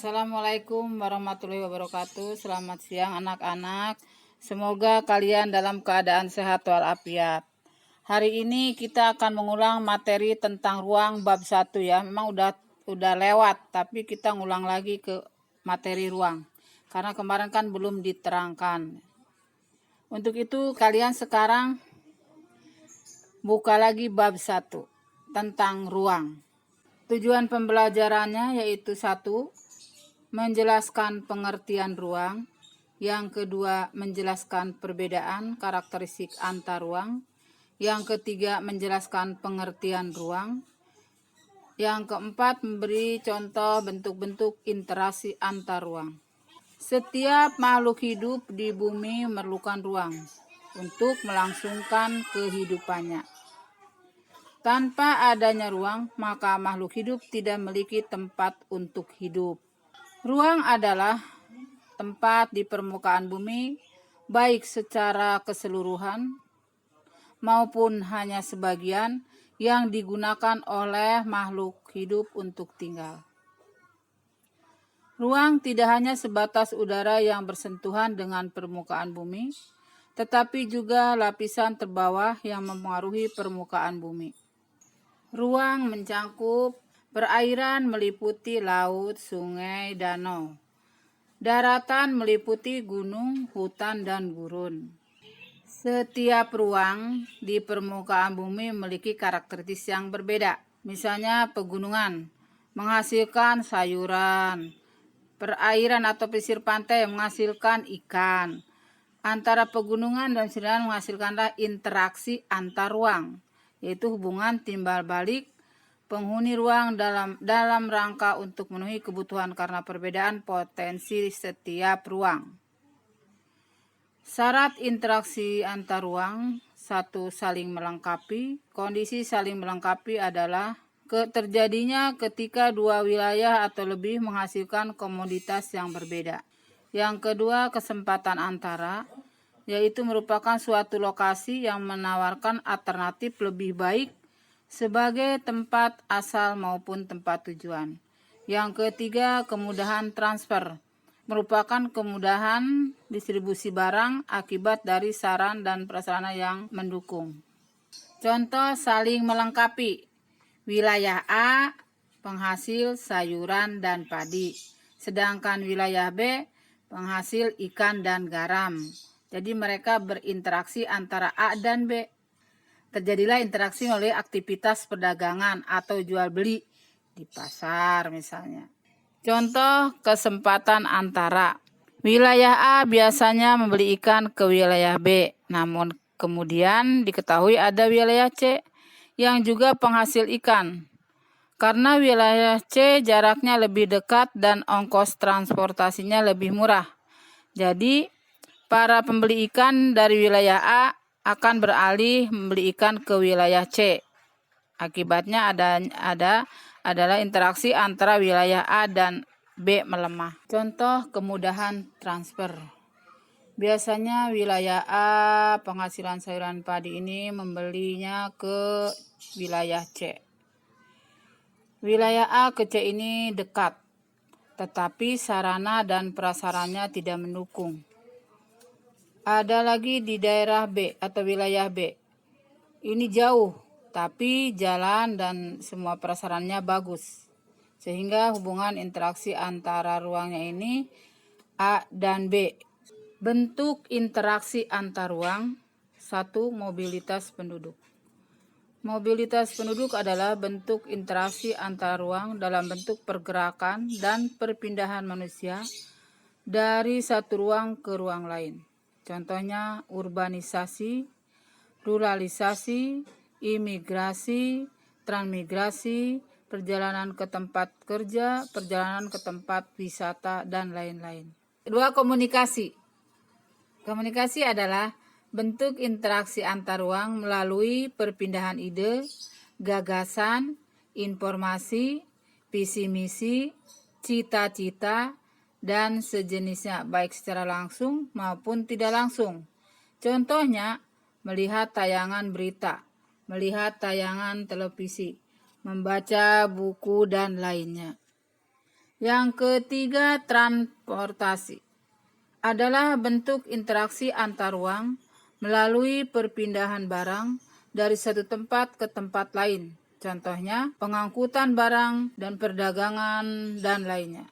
Assalamualaikum warahmatullahi wabarakatuh. Selamat siang anak-anak. Semoga kalian dalam keadaan sehat walafiat. Hari ini kita akan mengulang materi tentang ruang bab 1 ya. Memang udah lewat, tapi kita ngulang lagi ke materi ruang. Karena kemarin kan belum diterangkan. Untuk itu kalian sekarang buka lagi bab 1 tentang ruang. Tujuan pembelajarannya yaitu 1. Menjelaskan pengertian ruang. Yang kedua, menjelaskan perbedaan karakteristik antar ruang. Yang ketiga, menjelaskan pengertian ruang. Yang keempat, memberi contoh bentuk-bentuk interaksi antar ruang. Setiap makhluk hidup di bumi memerlukan ruang untuk melangsungkan kehidupannya. Tanpa adanya ruang, maka makhluk hidup tidak memiliki tempat untuk hidup. Ruang adalah tempat di permukaan bumi, baik secara keseluruhan maupun hanya sebagian yang digunakan oleh makhluk hidup untuk tinggal. Ruang tidak hanya sebatas udara yang bersentuhan dengan permukaan bumi, tetapi juga lapisan terbawah yang mempengaruhi permukaan bumi. Ruang mencangkup perairan meliputi laut, sungai, danau. Daratan meliputi gunung, hutan, dan gurun. Setiap ruang di permukaan bumi memiliki karakteristik yang berbeda. Misalnya pegunungan menghasilkan sayuran, perairan atau pesisir pantai menghasilkan ikan. Antara pegunungan dan sayuran menghasilkanlah interaksi antar ruang, yaitu hubungan timbal balik penghuni ruang dalam rangka untuk memenuhi kebutuhan karena perbedaan potensi setiap ruang. Syarat interaksi antar ruang. 1. Saling melengkapi. Kondisi saling melengkapi adalah terjadinya ketika dua wilayah atau lebih menghasilkan komoditas yang berbeda. Yang kedua, kesempatan antara, yaitu merupakan suatu lokasi yang menawarkan alternatif lebih baik sebagai tempat asal maupun tempat tujuan. Yang ketiga, kemudahan transfer, merupakan kemudahan distribusi barang akibat dari sarana dan prasarana yang mendukung. Contoh saling melengkapi. Wilayah A penghasil sayuran dan padi, sedangkan wilayah B penghasil ikan dan garam. Jadi mereka berinteraksi antara A dan B. Terjadilah interaksi oleh aktivitas perdagangan atau jual beli di pasar misalnya. Contoh kesempatan antara. Wilayah A biasanya membeli ikan ke wilayah B, namun kemudian diketahui ada wilayah C yang juga penghasil ikan. Karena wilayah C jaraknya lebih dekat dan ongkos transportasinya lebih murah. Jadi para pembeli ikan dari wilayah A akan beralih membeli ikan ke wilayah C. Akibatnya adalah interaksi antara wilayah A dan B melemah. Contoh kemudahan transfer. Biasanya wilayah A penghasilan sayuran padi ini membelinya ke wilayah C. Wilayah A ke C ini dekat, tetapi sarana dan prasarannya tidak mendukung. Ada lagi di daerah B atau wilayah B. Ini jauh, tapi jalan dan semua prasarannya bagus. Sehingga hubungan interaksi antara ruangnya ini A dan B. Bentuk interaksi antar ruang. 1. Mobilitas penduduk. Mobilitas penduduk adalah bentuk interaksi antar ruang dalam bentuk pergerakan dan perpindahan manusia dari satu ruang ke ruang lain. Contohnya urbanisasi, ruralisasi, imigrasi, transmigrasi, perjalanan ke tempat kerja, perjalanan ke tempat wisata, dan lain-lain. 2. Komunikasi. Komunikasi adalah bentuk interaksi antar ruang melalui perpindahan ide, gagasan, informasi, visi misi, cita-cita, dan sejenisnya baik secara langsung maupun tidak langsung. Contohnya, melihat tayangan berita, melihat tayangan televisi, membaca buku, dan lainnya. Yang ketiga, transportasi adalah bentuk interaksi antar ruang melalui perpindahan barang dari satu tempat ke tempat lain. Contohnya, pengangkutan barang dan perdagangan dan lainnya.